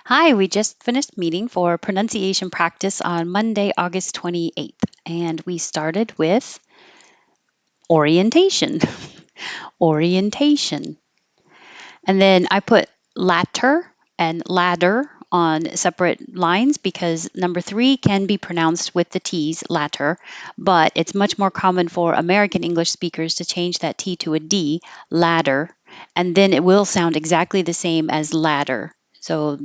Hi, we just finished meeting for pronunciation practice on Monday, August 28th, and we started with orientation. Orientation. And then I put latter and ladder on separate lines because number three can be pronounced with the T's, latter, but it's much more common for American English speakers to change that T to a D, ladder, and then it will sound exactly the same as ladder. So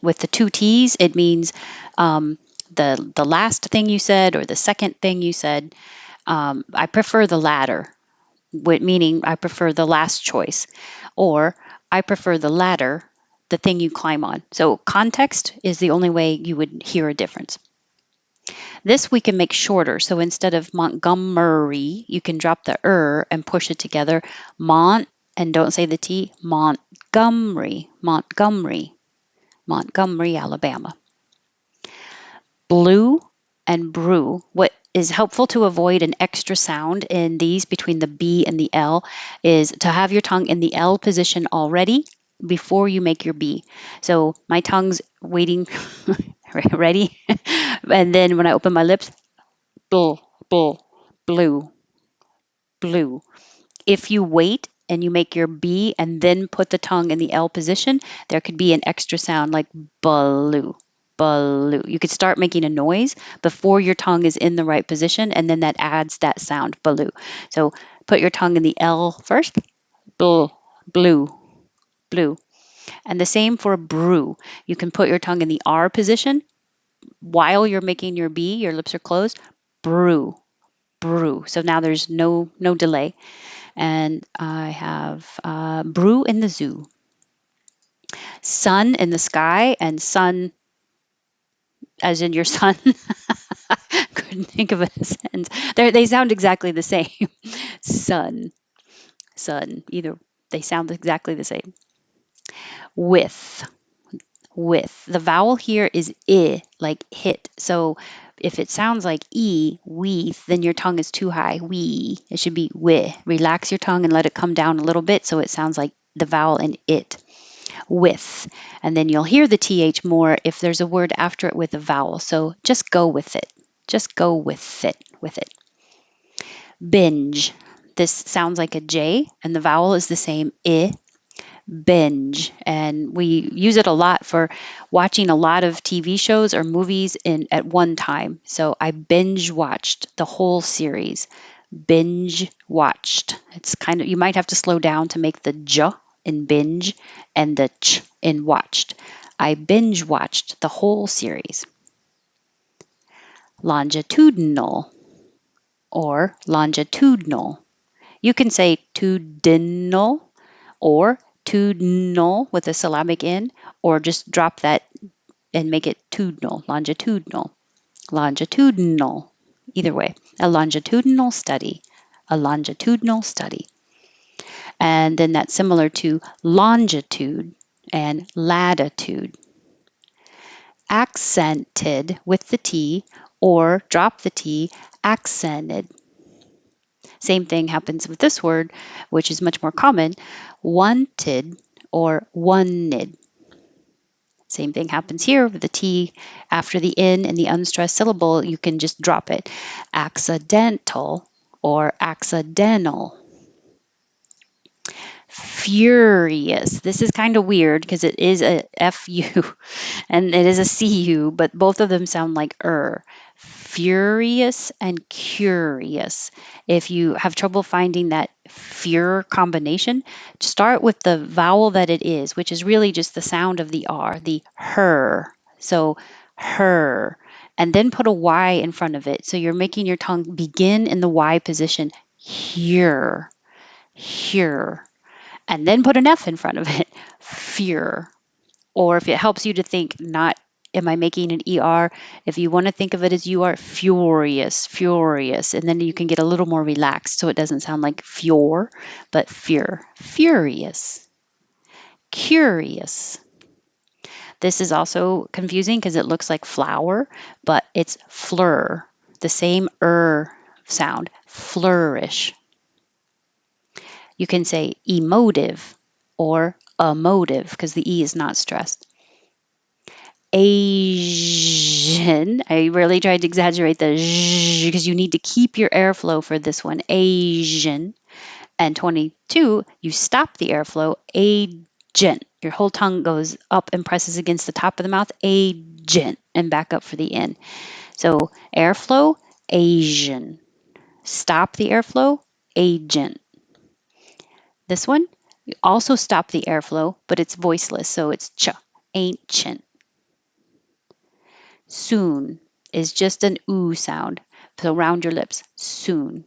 with the two T's, it means um, the last thing you said or the second thing you said. I prefer the latter, meaning I prefer the last choice, or I prefer the ladder, the thing you climb on. So context is the only way you would hear a difference. This we can make shorter. So instead of Montgomery, you can drop the and push it together. Mont, and don't say the T, Montgomery, Montgomery, Montgomery, Alabama. Blue and brew. What is helpful to avoid an extra sound in these between the B and the L is to have your tongue in the L position already before you make your B. So my tongue's waiting, ready, and then when I open my lips, bull, bull, blue, blue. If you wait and you make your B and then put the tongue in the L position, there could be an extra sound like baloo, baloo. You could start making a noise before your tongue is in the right position, and then that adds that sound, baloo. So put your tongue in the L first, blue, blue, blue. And the same for brew. You can put your tongue in the R position while you're making your B, your lips are closed, brew, brew. So now there's no delay. And I have brew in the zoo, sun in the sky, and sun as in your son. Couldn't think of a sentence. They sound exactly the same. Sun, sun. Either they sound exactly the same. With, with. The vowel here is I, like hit. So if it sounds like E, weeth, then your tongue is too high. We. It should be wi. Relax your tongue and let it come down a little bit so it sounds like the vowel in it. With. And then you'll hear the TH more if there's a word after it with a vowel. So just go with it. Just go with it. With it. Binge. This sounds like a J, and the vowel is the same. I. Binge. And we use it a lot for watching a lot of TV shows or movies in at one time. So I binge watched the whole series. Binge watched. It's kind of, you might have to slow down to make the j in binge and the ch in watched. I binge watched the whole series. Longitudinal or longitudinal. You can say tudinal or tudinal with a syllabic in, or just drop that and make it tudinal, longitudinal, longitudinal. Either way, a longitudinal study, a longitudinal study. And then that's similar to longitude and latitude. Accented with the T or drop the T, accented. Same thing happens with this word, which is much more common, wanted or wanted. Same thing happens here with the T after the N and the unstressed syllable, you can just drop it. Accidental or accidental. Furious. This is kind of weird because it is a FU and it is a CU, but both of them sound like Furious and curious. If you have trouble finding that fear combination, start with the vowel that it is, which is really just the sound of the R, the her. So her. And then put a Y in front of it. So you're making your tongue begin in the Y position. Here, here, and then put an F in front of it, fear. Or if it helps you to think, not am I making an ER, if you want to think of it as you are furious, furious, and then you can get a little more relaxed so it doesn't sound like fure, but fear, furious, curious. This is also confusing because it looks like flower, but it's fleur, the same sound, flourish. You can say emotive or emotive because the E is not stressed. Asian. I really tried to exaggerate the zh because you need to keep your airflow for this one. Asian. And 22, you stop the airflow. Agent. Your whole tongue goes up and presses against the top of the mouth. Agent. And back up for the in. So airflow, Asian. Stop the airflow, agent. This one, you also stop the airflow, but it's voiceless, so it's ch, ancient. Soon is just an oo sound, so round your lips, soon.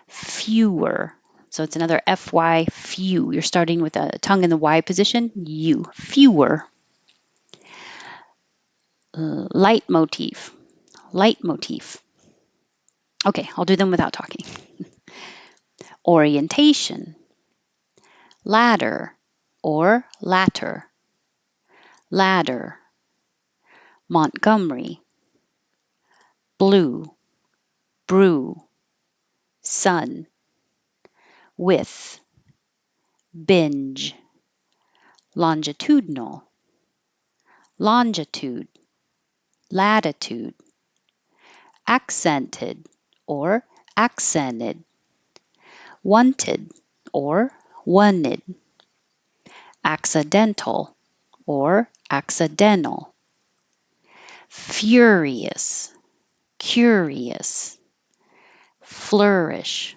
Fewer, so it's another fy, few. You're starting with a tongue in the y position, you, fewer. Leitmotif, leitmotif. Okay, I'll do them without talking. Orientation, ladder or latter, ladder. Montgomery, blue, brew, sun, with, binge, longitudinal, longitude, latitude, accented or accented, wanted or wanted, accidental or accidental, furious, curious, flourish,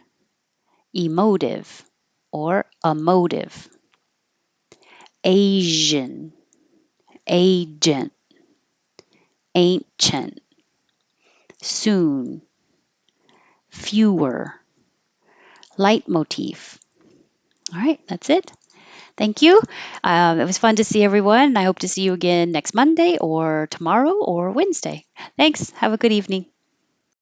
emotive or emotive, Asian, agent, ancient, soon, fewer, leitmotif. All right, that's it. Thank you. It was fun to see everyone. I hope to see you again next Monday or tomorrow or Wednesday. Thanks. Have a good evening.